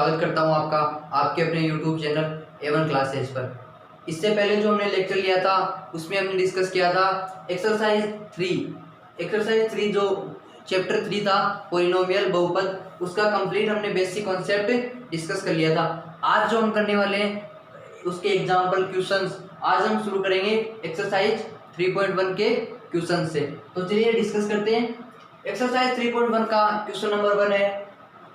स्वागत करता हूं आपका आपके अपने यूट्यूब चैनल A1 क्लासेज पर। इससे पहले जो हमने लेक्चर लिया था उसमें हमने डिस्कस किया था एक्सरसाइज 3 जो चैप्टर 3 था पॉलिनोमियल बहुपद, उसका कंप्लीट हमने बेसिक कॉन्सेप्ट डिस्कस कर लिया था। आज जो हम करने वाले हैं उसके एग्जाम्पल क्वेश्चंस आज हम शुरू करेंगे एक्सरसाइज 3.1 के क्वेश्चन से। तो चलिए डिस्कस करते हैं। एक्सरसाइज 3.1 का क्वेश्चन नंबर 1 है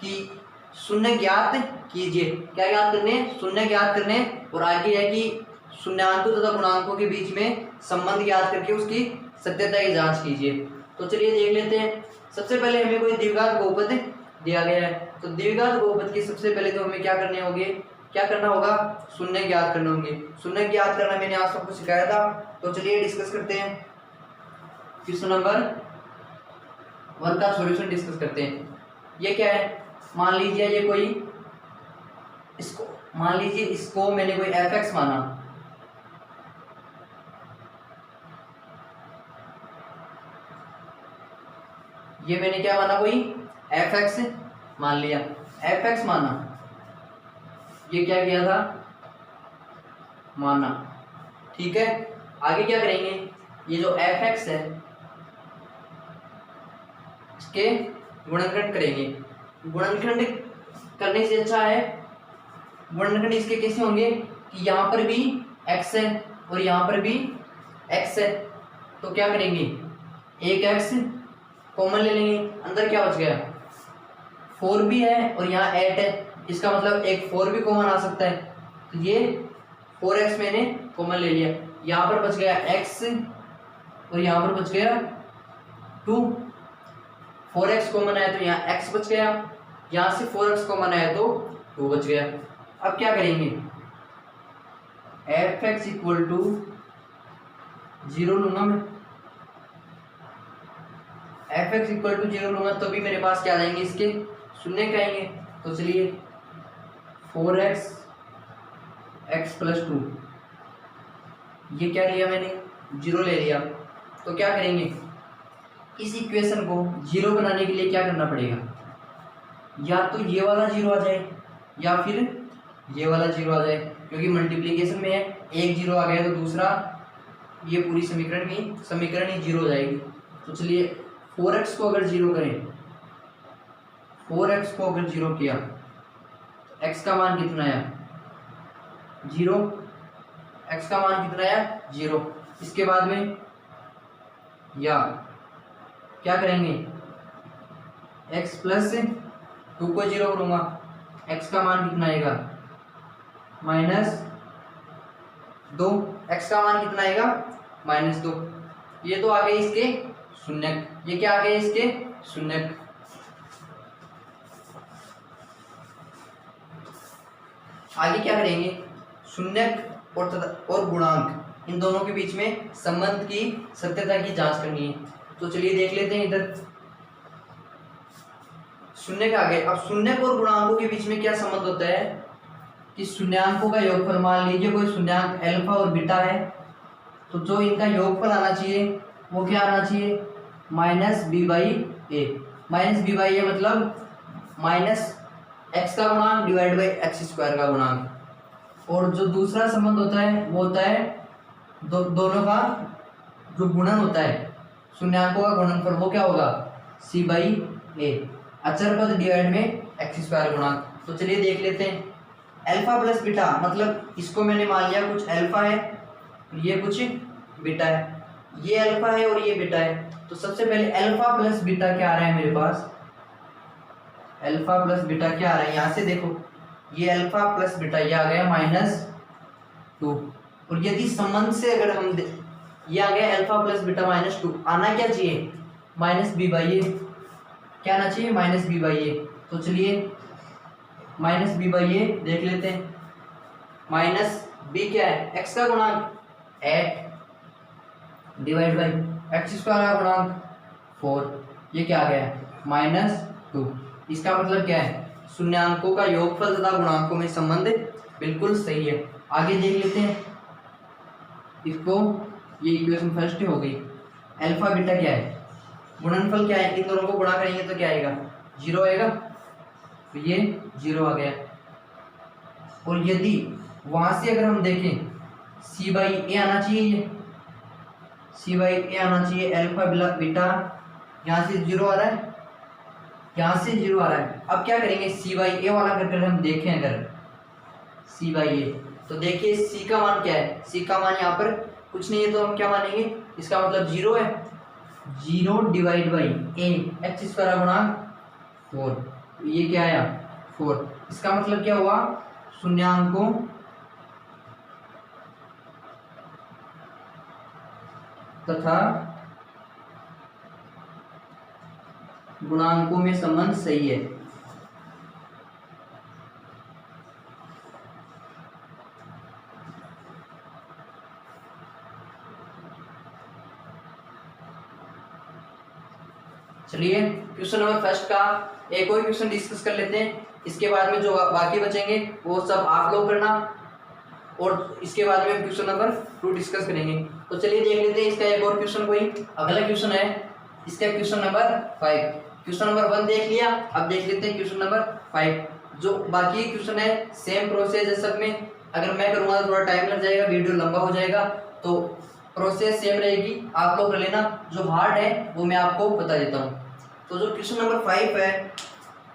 कि शून्य ज्ञात कीजिए। क्या ज्ञात करने? शून्य ज्ञात करने। और आगे है कि शून्याङ्कों तथा गुणांकों के बीच में संबंध ज्ञात करके उसकी सत्यता की जांच कीजिए। तो चलिए देख लेते हैं। सबसे पहले हमें कोई द्विघात बहुपद दिया गया है, तो द्विघात बहुपद की सबसे पहले तो हमें क्या करना होगा? शून्य ज्ञात करने होंगे। शून्य ज्ञात करना मैंने आज सबको सिखाया था। तो चलिए डिस्कस करते हैं। क्वेश्चन नंबर 1 का सॉल्यूशन डिस्कस करते हैं। ये क्या है? मान लीजिए ये कोई इसको मैंने कोई fx माना। ये मैंने क्या माना? कोई fx मान लिया, fx माना। ये क्या किया था? माना। ठीक है, आगे क्या करेंगे? ये जो fx है इसके गुणनखंड करेंगे। गुणनखंड करने से अच्छा है, गुणनखंड इसके कैसे होंगे कि यहाँ पर भी x है और यहाँ पर भी x है। तो क्या करेंगे? एक x कॉमन ले लेंगे। अंदर क्या बच गया? 4 भी है और यहाँ 8 है, इसका मतलब एक 4 भी कॉमन आ सकता है। तो ये 4x मैंने कॉमन ले लिया। यहाँ पर बच गया x और यहाँ पर बच गया 2। 4x कॉमन आया तो यहाँ x बच गया, यहाँ से 4x कॉमन आया तो 2 बच गया। अब क्या करेंगे? fx इक्वल टू 0 लूंगा मैं। fx इक्वल टू 0 लूंगा तो भी मेरे पास क्या आ जाएंगे? इसके शून्य क्या आएंगे। तो चलिए 4x x प्लस 2, ये क्या लिया मैंने? 0 ले लिया। तो क्या करेंगे? इस इक्वेशन को 0 बनाने के लिए क्या करना पड़ेगा? या तो ये वाला 0 आ जाए या फिर ये वाला 0 आ जाए, क्योंकि मल्टीप्लिकेशन में है। एक 0 आ गया तो दूसरा ये पूरी समीकरण ही 0 हो जाएगी। तो चलिए 4x को अगर 0 करें, 4x को अगर 0 किया तो x का मान कितना आया? 0। x का मान कितना आया? 0। इसके बाद में या क्या करेंगे? x प्लस 2 को 0 करूँगा, x का मान कितना आएगा? -2। x का मान कितना आएगा? -2। ये तो आ गए इसके शून्यक। ये क्या आ गए? इसके शून्यक। आगे क्या करेंगे? शून्यक और गुणांक, इन दोनों के बीच में संबंध की सत्यता की जांच करनी है। तो चलिए देख लेते हैं। इधर शून्यक आ गए। अब शून्यक और गुणांकों के बीच में क्या संबंध होता है कि शून्याङ्कों का योगफल, मान लीजिए कोई शून्याङ्क अल्फा और बीटा है, तो जो इनका योगफल आना चाहिए वो क्या आना चाहिए? -b/a। -b/a मतलब -x का गुणांक डिवाइड बाई x² का गुणांक। और जो दूसरा संबंध होता है वो होता है दोनों का जो गुणन होता है, शून्याङ्कों का गुणनफल, वो क्या होगा? c/a। अचर पद डिवाइड में x² गुणांक। तो चलिए देख लेते हैं। अल्फा प्लस बीटा मतलब इसको मैंने मान लिया कुछ अल्फा है, ये कुछ बीटा है। ये अल्फा है और ये बीटा है। तो सबसे पहले अल्फा प्लस बीटा क्या आ रहा है मेरे पास? अल्फा प्लस बीटा क्या आ रहा है? यहाँ से देखो, ये अल्फा प्लस बीटा ये आ गया -2। और यदि संबंध से अगर हम ये आ गया अल्फा प्लस बीटा -2, आना क्या चाहिए? -b/a। क्या आना चाहिए? -b/a। तो चलिए -b/a देख लेते हैं। -b क्या है? x का गुणांक 8 डिवाइड बाई x² का गुणांक 4। ये क्या आ गया? -2। इसका मतलब क्या है? शून्याङ्कों का योगफल तथा गुणांकों में संबंध बिल्कुल सही है। आगे देख लेते हैं इसको। ये इक्वेशन फर्स्ट हो गई। अल्फा बीटा क्या है? गुणनफल क्या है? इन दोनों को गुणा करेंगे तो क्या आएगा? 0 आएगा। तो ये 0 आ गया। और यदि वहां से अगर हम देखें सी बाई ए आना चाहिए, ये सी बाई ए आना चाहिए, अल्फा बीटा यहाँ से 0 आ रहा है, यहाँ से 0 आ रहा है। अब क्या करेंगे, सी बाई ए वाला करके हम देखें, अगर सी बाई ए, तो देखिए सी का मान क्या है, सी का मान यहाँ पर कुछ नहीं है, तो हम क्या मानेंगे, इसका मतलब 0 है, 0 divide by A x square गुणांक 4, तो ये क्या आया 4। इसका मतलब क्या हुआ, शून्यांकों तथा गुणांकों में संबंध सही है। चलिए क्वेश्चन नंबर फर्स्ट का एक और क्वेश्चन डिस्कस कर लेते हैं, इसके बाद में जो बाकी बचेंगे वो सब आप लोग करना, और इसके बाद में हम क्वेश्चन नंबर 2 डिस्कस करेंगे। तो चलिए देख लेते हैं इसका एक और क्वेश्चन, कोई अगला क्वेश्चन है इसका, क्वेश्चन नंबर 5। क्वेश्चन नंबर 1 देख लिया, अब देख लेते हैं क्वेश्चन नंबर 5। जो बाकी क्वेश्चन है सेम प्रोसेस है सब में, अगर मैं करूँगा तो थोड़ा टाइम लग जाएगा, वीडियो लंबा हो जाएगा, तो प्रोसेस सेम रहेगी, आप लोग कर लेना। जो हार्ड है वो मैं आपको बता देता हूँ। तो जो क्वेश्चन नंबर 5 है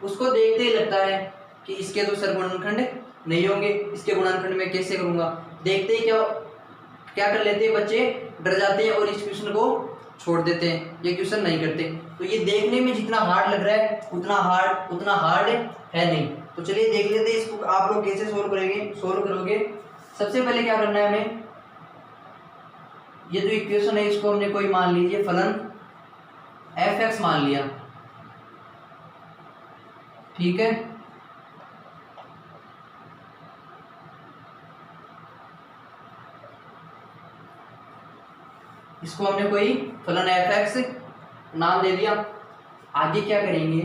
उसको देखते ही लगता है कि इसके तो सर गुणनखंड नहीं होंगे, इसके गुणनखंड में कैसे करूँगा, देखते ही क्या कर लेते हैं बच्चे, डर जाते हैं और इस क्वेश्चन को छोड़ देते हैं, ये क्वेश्चन नहीं करते। तो ये देखने में जितना हार्ड लग रहा है उतना हार्ड है नहीं। तो चलिए देख लेते हैं इसको आप लोग कैसे सोल्व करोगे। सबसे पहले क्या करना है हमें, ये जो इक्वेशन है इसको हमने कोई मान लीजिए फलन f(x) मान लिया, ठीक है। इसको हमने कोई फलन f(x) नाम दे दिया। आगे क्या करेंगे,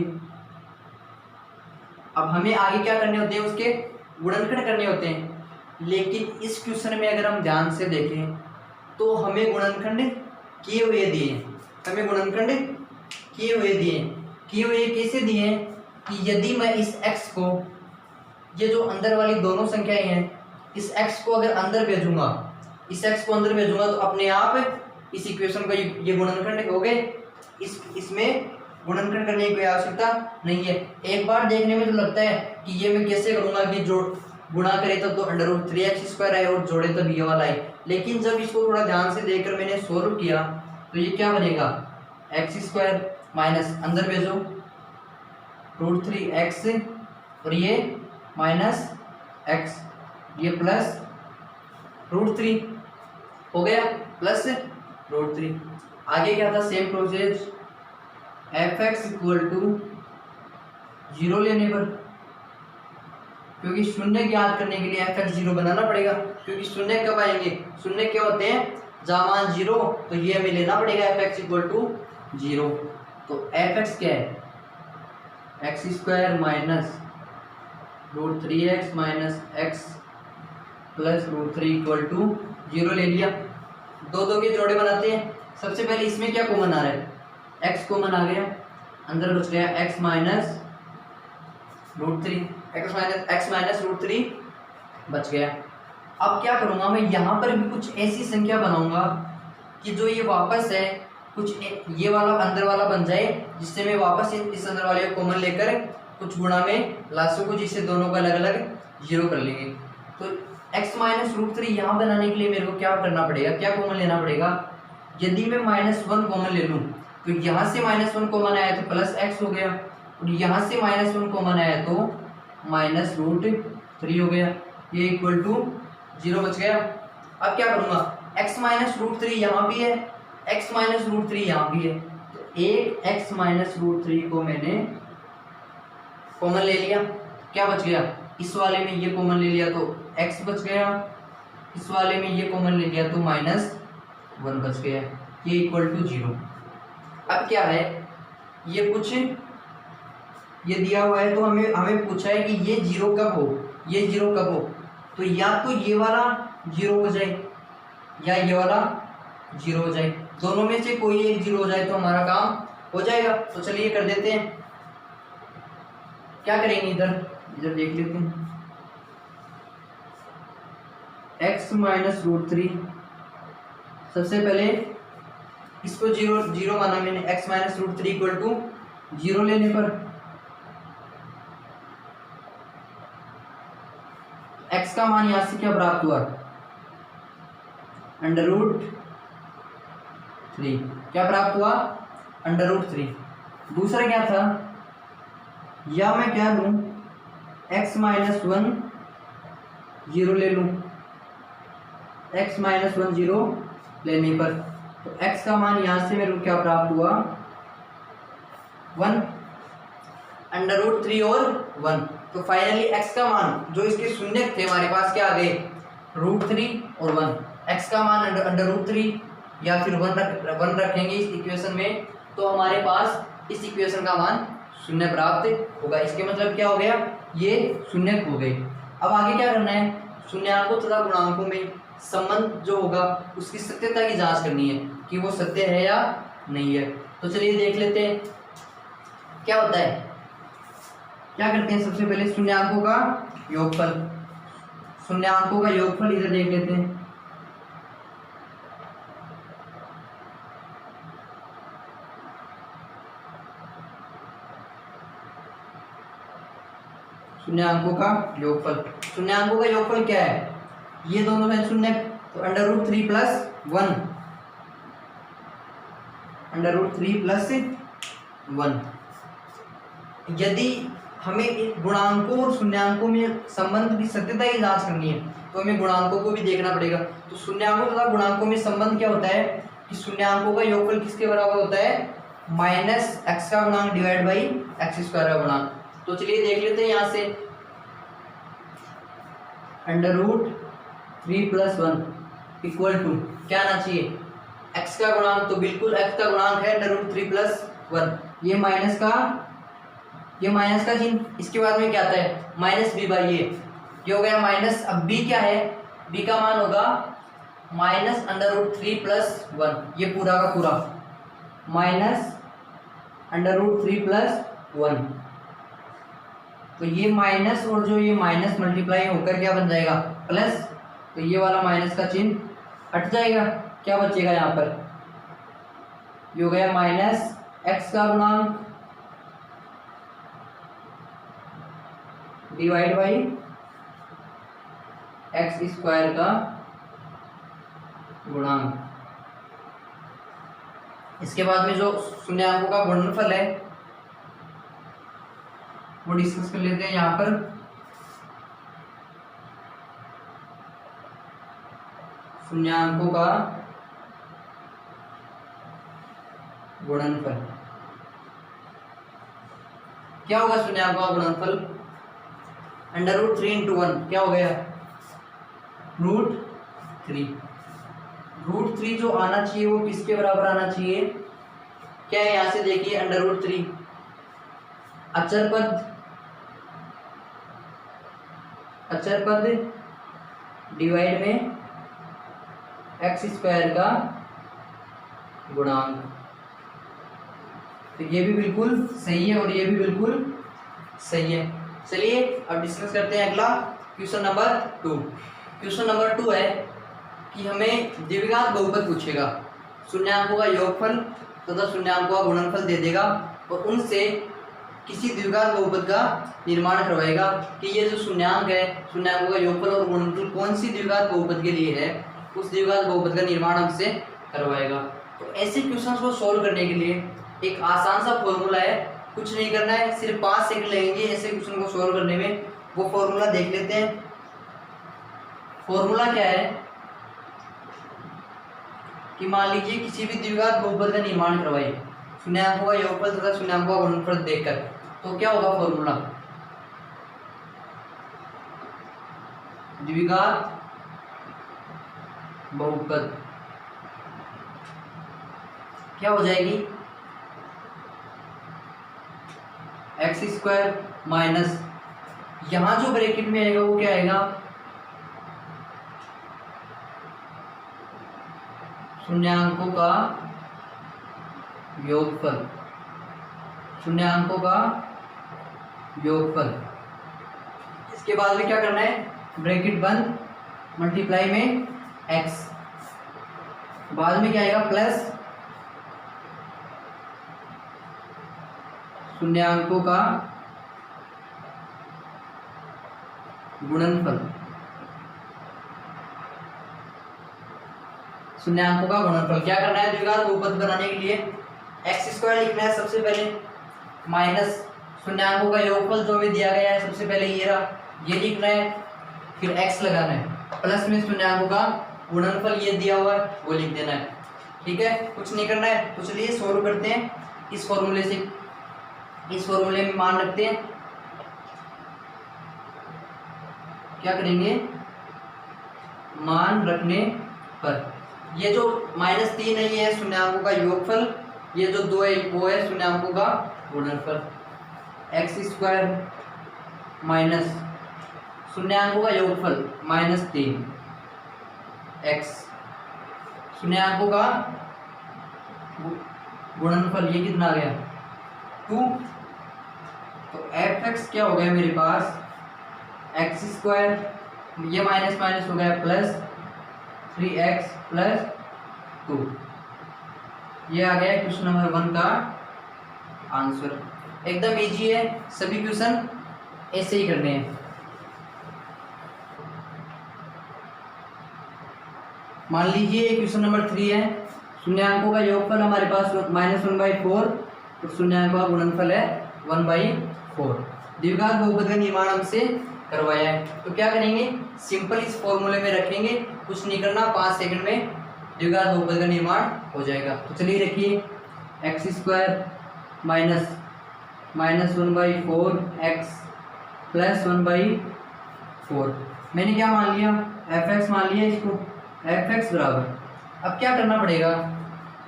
अब हमें आगे क्या करने होते हैं, उसके गुणनखंड करने होते हैं। लेकिन इस क्वेश्चन में अगर हम ध्यान से देखें तो हमें गुणनखंड किए हुए दिए, किए हुए कैसे दिए कि यदि मैं इस x को, ये जो अंदर वाली दोनों संख्याएं हैं, इस x को अगर अंदर भेजूंगा, तो अपने आप इस इक्वेशन का ये गुणनखंड हो गए। इसमें गुणनखंड करने की कोई आवश्यकता नहीं है। एक बार देखने में तो लगता है कि ये मैं कैसे करूंगा कि जो गुणा करे तब तो √3x² है और जोड़े तब ये वाला है, लेकिन जब इसको थोड़ा ध्यान से देखकर मैंने सोल्व किया तो ये क्या बनेगा, x² माइनस अंदर भेजो √3x और ये माइनस x, ये प्लस √3 हो गया, प्लस √3। आगे क्या था, सेम प्रोसेस f(x) = 0 लेने पर, क्योंकि शून्य ज्ञात करने के लिए f(x) 0 बनाना पड़ेगा, क्योंकि शून्य कब आएंगे, शून्य क्या होते हैं जहाँ मान 0, तो ये हमें लेना पड़ेगा f(x) = 0। तो f(x) क्या है, x² minus √3x minus x plus √3 = 0 ले लिया। दो के जोड़े बनाते हैं। सबसे पहले इसमें क्या कॉमन आ रहा है, x कॉमन आ गया, अंदर बच गया x माइनस √3, x माइनस √3 बच गया। अब क्या करूँगा मैं, यहाँ पर भी कुछ ऐसी संख्या बनाऊंगा कि जो ये वापस है कुछ ये वाला अंदर वाला बन जाए, जिससे मैं वापस इस अंदर वाले को कॉमन लेकर कुछ गुणा में ला सकूँ, जिससे दोनों को अलग अलग 0 कर लेंगे। तो x माइनस √3 यहाँ बनाने के लिए मेरे को क्या करना पड़ेगा, क्या कॉमन लेना पड़ेगा। यदि मैं -1 कॉमन ले लूँ तो यहाँ से -1 कॉमन आया तो प्लस x हो गया, और यहाँ से -1 कॉमन आया तो -√3 हो गया, ये इक्वल टू 0 बच गया। अब क्या करूँगा, x माइनस √3 यहाँ भी है, x माइनस √3 यहाँ भी है, तो एक x माइनस √3 को मैंने कॉमन ले लिया, क्या बच गया, इस वाले में ये कॉमन ले लिया तो x बच गया, इस वाले में ये कॉमन ले लिया तो -1 बच गया, ये इक्वल टू 0। अब क्या है, ये कुछ ये दिया हुआ है तो हमें पूछा है कि ये 0 कब हो, तो या तो ये वाला 0 हो जाए या ये वाला 0 हो जाए, दोनों में से कोई एक 0 हो जाए तो हमारा काम हो जाएगा। तो चलिए कर देते हैं, क्या करेंगे, इधर देख लेते हैं। x माइनस रूट थ्री, सबसे पहले इसको जीरो जीरो माना मैंने, x minus root three equal to zero लेने पर x का मान यहां से क्या प्राप्त हुआ, अंडर रूट थ्री, क्या प्राप्त हुआ, अंडर रूट थ्री। दूसरा क्या था, या मैं क्या लूं, x माइनस वन जीरो ले लूं, x माइनस वन जीरो लेने पर तो x का मान यहां से मेरे को क्या प्राप्त हुआ, वन, अंडर रूट थ्री और वन। तो फाइनली x का मान जो इसके शून्य थे हमारे पास क्या आ गए, रूट थ्री और वन। x का मान अंडर रूट थ्री या फिर वन रखेंगे इस इक्वेशन में, तो हमारे पास इस इक्वेशन का मान शून्य प्राप्त होगा। इसके मतलब क्या हो गया, ये शून्य हो गए। अब आगे क्या करना है, शून्याङ्कों तथा गुणांकों में संबंध जो होगा उसकी सत्यता की जांच करनी है कि वो सत्य है या नहीं है। तो चलिए देख लेते हैं क्या होता है। क्या करते हैं, सबसे पहले शून्याङ्कों का योगफल, शून्याङ्कों का योगफल इधर देख लेते हैं। शून्याङ्कों का योगफल, शून्याङ्कों का योगफल क्या है, ये दोनों है शून्य, तो under root three plus one, under root three plus one. यदि हमें गुणांकों और शून्याङ्कों में संबंध की सत्यता की जांच करनी है तो हमें गुणांकों को भी देखना पड़ेगा। तो शून्याङ्कों तथा गुणांकों में संबंध क्या होता है कि शून्याङ्कों का योगफल किसके बराबर होता है, माइनस एक्स का गुणांक डिवाइड बाई एक्स स्क्वायर का गुणांक। तो चलिए देख लेते हैं यहाँ से, under root three plus one equal to क्या आना चाहिए, एक्स का गुणांक, तो बिल्कुल एक्स का गुणांक है under root three plus one. ये माइनस का चिन्ह, इसके बाद में क्या आता है माइनस बी बाई ये हो गया माइनस। अब बी क्या है, बी का मान होगा minus under root three plus one, ये पूरा का पूरा minus under root three plus one. तो ये माइनस और जो ये माइनस मल्टीप्लाई होकर क्या बन जाएगा, प्लस। तो ये वाला माइनस का चिन्ह हट जाएगा, क्या बचेगा यहाँ पर, ये हो गया माइनस एक्स का गुणांक डिवाइड बाई एक्स स्क्वायर का गुणांक। इसके बाद में जो शून्याङ्कों का गुणनफल है वो डिस्कस कर लेते हैं यहाँ पर। शून्याङ्कों का गुणनफल क्या होगा, शून्याङ्कों का गुणनफल under root three into one क्या हो गया, रूट थ्री। रूट थ्री जो आना चाहिए वो किसके बराबर आना चाहिए, क्या है यहाँ से देखिए, अंडर रूट थ्री अचर पद डिवाइड में एक्स स्क्वायर का गुणांक। तो ये भी बिल्कुल सही है और ये भी बिल्कुल सही है। चलिए अब डिस्कस करते हैं अगला question number two. Question number two है कि हमें द्विघात बहुपद पूछेगा, शून्याङ्कों का योगफल तथा शून्याङ्कों का गुणनफल दे देगा और उनसे किसी द्विघात बहुपद का निर्माण करवाएगा कि ये जो शून्याङ्क है, शून्याङ्कों का योगफल और गुणनफल कौन सी द्विघात बहुपद के लिए है, उस द्विघात बहुपद का निर्माण हमसे करवाएगा। तो ऐसे क्वेश्चंस को सॉल्व करने के लिए एक आसान सा फॉर्मूला है, कुछ नहीं करना है, सिर्फ 5 सेकंड लगेंगे ऐसे क्वेश्चन को सॉल्व करने में। वो फॉर्मूला देख लेते हैं। फॉर्मूला क्या है कि मान लीजिए किसी भी द्विघात बहुपद का निर्माण करवाइए, शून्याङ्कों का योगफल तथा शून्याङ्कों का गुणनफल देखकर, तो क्या होगा फॉर्मूला, द्विघात बहुपद क्या हो जाएगी, एक्स स्क्वायर माइनस, यहाँ जो ब्रैकेट में आएगा वो क्या आएगा, शून्याङ्कों का योगफल, शून्याङ्कों का योगफल। इसके बाद में क्या करना है, ब्रैकेट बंद मल्टीप्लाई में x, बाद में क्या आएगा प्लस शून्यांकों का गुणनफल, शून्यांकों का गुणनफल। क्या करना है द्विघात बहुपद बनाने के लिए, एक्स स्क्वायर लिखना है सबसे पहले, माइनस शून्यांकों का योगफल जो हमें दिया गया है सबसे पहले ये रहा, ये लिखना है, फिर एक्स लगाना है, प्लस में शून्यांकों का गुणनफल ये दिया हुआ है वो लिख देना है। ठीक है, कुछ नहीं करना है। तो चलिए सॉल्व करते हैं इस फॉर्मूले से। इस फॉर्मूले में मान रखते हैं, क्या करेंगे, मान रखने पर ये जो -3 है ये है शून्यांकों का योगफल, ये जो 2 है वो है शून्यांकों का गुणनफल। एक्स स्क्वायर माइनस शून्यांकों का योगफल -3 एक्स, शून्यांकों का गुणनफल ये कितना आ गया 2। तो एफ एक्स क्या हो गया मेरे पास, एक्स स्क्वायर, ये माइनस माइनस हो गया प्लस 3x प्लस 2, ये आ गया क्वेश्चन नंबर 1 का आंसर। एकदम इजी है, सभी क्वेश्चन ऐसे ही करने हैं। मान लीजिए क्वेश्चन नंबर 3 है, शून्यांकों का योगफल हमारे पास -1/4 और शून्यांकों का गुणनफल है 1/4। द्विघात बहुपद का निर्माण हमसे करवाया है, तो क्या करेंगे, सिंपल इस फॉर्मूले में रखेंगे, कुछ नहीं करना, 5 सेकंड में द्विघात बहुपद का निर्माण हो जाएगा। तो चलिए रखिए, x square minus -1/4 x plus 1/4, मैंने क्या मान लिया, एफ एक्स मान लिया इसको, एफ एक्स बराबर, अब क्या करना पड़ेगा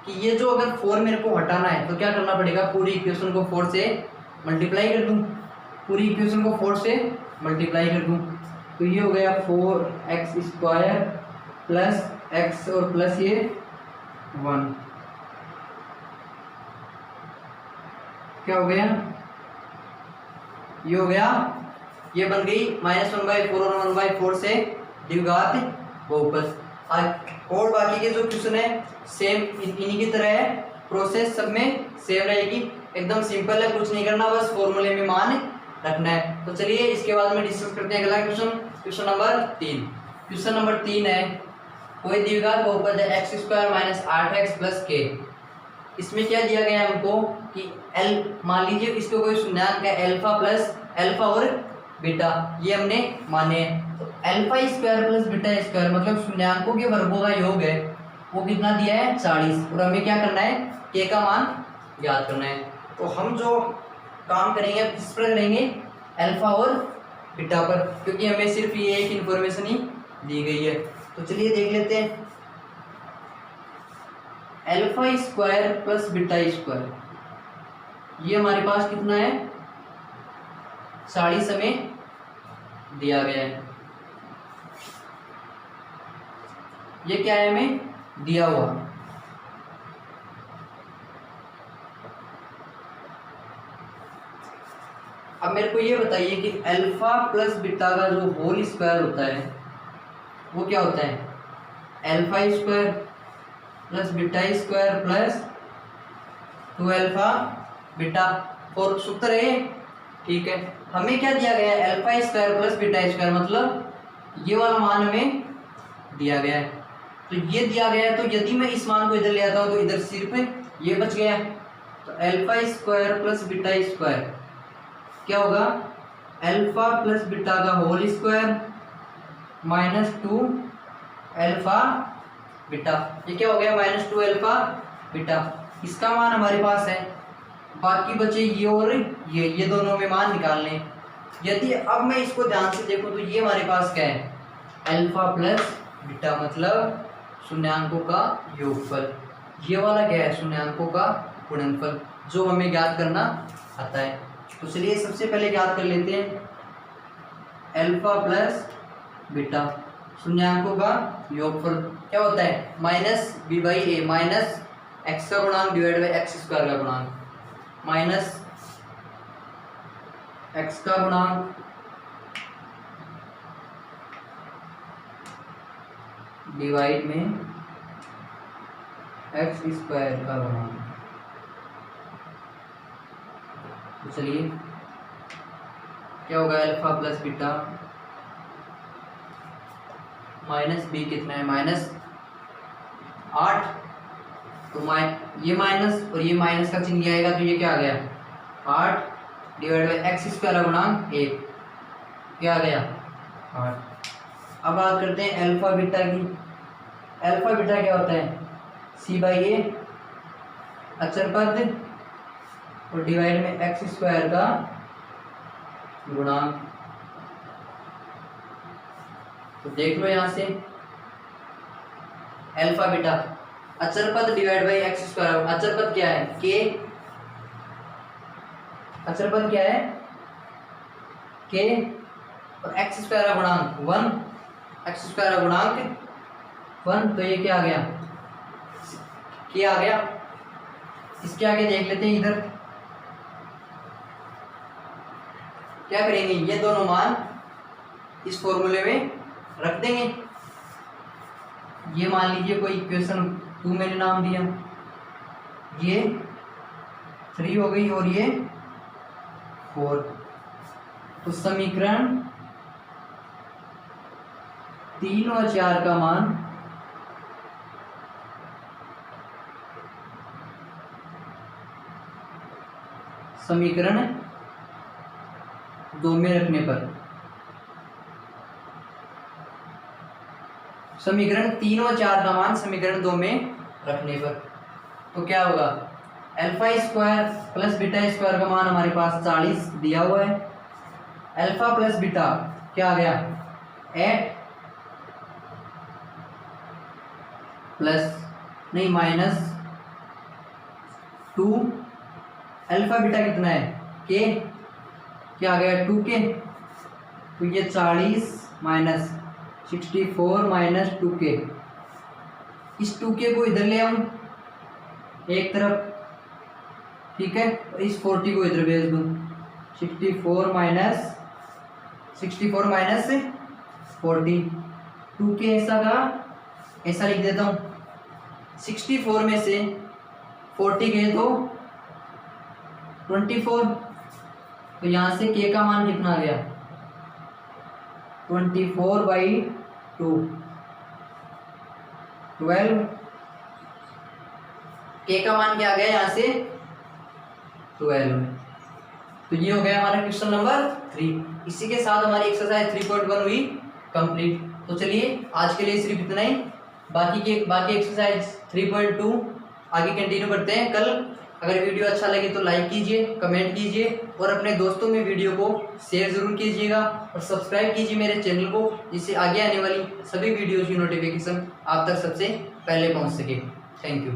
कि ये जो अगर 4 मेरे को हटाना है तो क्या करना पड़ेगा, पूरी इक्वेशन को 4 से मल्टीप्लाई कर दूं, पूरी इक्वेशन को 4 से मल्टीप्लाई कर दूं, तो ये हो गया 4x स्क्वायर प्लस x और प्लस ये 1, क्या हो गया, ये हो गया, ये बन गई -1/4 और 1/4 से द्विघात बहुपद। और बाकी के जो क्वेश्चन है सेम इन्हीं की तरह है, प्रोसेस सब में सेम रहेगी, एकदम सिंपल है, कुछ नहीं करना, बस फॉर्मूले में मान रखना है। तो चलिए इसके बाद में डिस्कस करते हैं अगला question, question number 3। Question number 3 है, कोई द्विघात बहुपद है x square minus 8x plus k। इसमें क्या दिया गया है हमको कि l, मान लीजिए इसको कोई शून्यांक है अल्फा प्लस अल्फा और बीटा, ये हमने माने हैं, तो alpha square plus beta square मतलब शून्यांकों के वर्गों का योग है वो कितना दिया है 40, और हमें क्या करना है, k का मान ज्ञात करना है। तो हम जो काम करेंगे किस पर करेंगे, अल्फा और बीटा पर, क्योंकि हमें सिर्फ ये एक इन्फॉर्मेशन ही दी गई है। तो चलिए देख लेते हैं, alpha square plus beta square, ये हमारे पास कितना है 40 हमें दिया गया है, ये क्या है हमें दिया हुआ, अब मेरे को ये बताइए कि अल्फा प्लस बीटा का जो होल स्क्वायर होता है वो क्या होता है, alpha square plus beta square plus 2 alpha beta, और सूत्र है, ठीक है। हमें क्या दिया गया है, alpha square plus beta square मतलब ये वाला मान हमें दिया गया है, तो ये दिया गया है, तो यदि मैं इस मान को इधर ले आता हूँ तो इधर सिर्फ ये बच गया, तो alpha square plus beta square क्या होगा, अल्फा प्लस बीटा का होल स्क्वायर -2 अल्फा बीटा, ये क्या हो गया -2 अल्फा बीटा, इसका मान हमारे पास है, बाकी बचे ये और ये दोनों में मान निकालने। यदि अब मैं इसको ध्यान से देखूं तो ये हमारे पास क्या है, अल्फा प्लस बीटा मतलब शून्यांकों का योगफल, ये वाला क्या है शून्यांकों का गुणनफल, जो हमें ज्ञात करना आता है। तो चलिए सबसे पहले ज्ञात कर लेते हैं, अल्फा प्लस बीटा शून्यांकों का योगफल क्या होता है, -b/a माइनस एक्स का गुणांक डिवाइड बाई एक्स स्क्वायर का गुणांक, माइनस एक्स का गुणांक डिवाइड में एक्स स्क्वायर का गुणांक। तो चलिए क्या होगा, alpha plus beta minus B कितना है, -8। तो ये माइनस और ये माइनस का चिन्ह आएगा, तो ये क्या आ गया 8 डिवाइड बाई एक्स स्क्वायर गुणांक 1, क्या आ गया 8। अब बात करते हैं अल्फा बीटा की। अल्फा बीटा क्या होता है, c/a अचर पद और डिवाइड में एक्स स्क्वायर का गुणांक। तो देख लो यहां से अल्फा बीटा अचर पद डिवाइड बाई एक्स स्क्वायर। अचर पद क्या है k, अचर पद क्या है k और एक्स स्क्वायर का गुणांक 1, एक्स स्क्वायर का गुणांक 1। तो ये क्या आ गया, k आ गया। इसके आगे देख लेते हैं, इधर क्या करेंगे, ये दोनों मान इस फॉर्मूले में रख देंगे। ये मान लीजिए कोई इक्वेशन 2 मैंने नाम दिया, ये 3 हो गई और ये 4। तो समीकरण 3 और 4 का मान समीकरण 2 में रखने पर, समीकरण 3 और 4 का मान समीकरण 2 में रखने पर, तो क्या होगा, alpha square plus beta square का मान हमारे पास 40 दिया हुआ है। अल्फा प्लस बीटा क्या आ गया 8 प्लस नहीं -2। अल्फा बीटा कितना है k, क्या आ गया 2k। तो ये 40 माइनस 64 माइनस 2k, इस 2k को इधर ले आऊं एक तरफ, ठीक है, और इस 40 को इधर भेज दूं। 64 माइनस 40, 2k ऐसा का ऐसा लिख देता हूं। 64 में से 40 गए तो 24, तो यहां से k का मान कितना आ गया 24/2, 12। k का मान क्या आ गया यहाँ से 12। तो ये हो गया हमारा क्वेश्चन नंबर 3। इसी के साथ हमारी एक्सरसाइज 3.1 हुई कंप्लीट। तो चलिए आज के लिए सिर्फ इतना ही, बाकी एक्सरसाइज 3.2 आगे कंटिन्यू करते हैं कल। अगर वीडियो अच्छा लगे तो लाइक कीजिए, कमेंट कीजिए और अपने दोस्तों में वीडियो को शेयर ज़रूर कीजिएगा और सब्सक्राइब कीजिए मेरे चैनल को, जिससे आगे आने वाली सभी वीडियोज़ की नोटिफिकेशन आप तक सबसे पहले पहुंच सके। Thank you.